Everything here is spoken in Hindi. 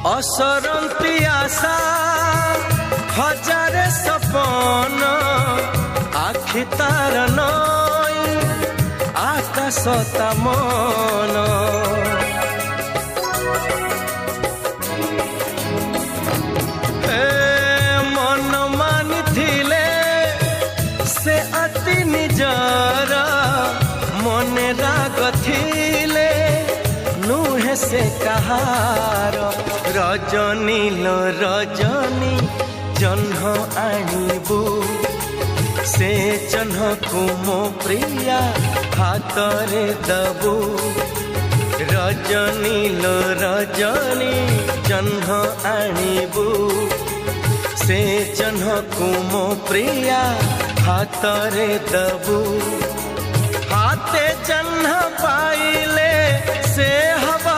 असरंती आशा हजारे सपन आखि तार नई आकाश ता मन मन मानि थिले से अति निजर मन राग थिले नुहे से कहार रजनी लो रजनी जह्न आणबू से जह्न को मो प्रिया हाथरे दबू रजनी लो रजनी जह्न आणबू से जह्न को मो प्रिया हाथरे दबू हाथे जह्न पाइले से हवा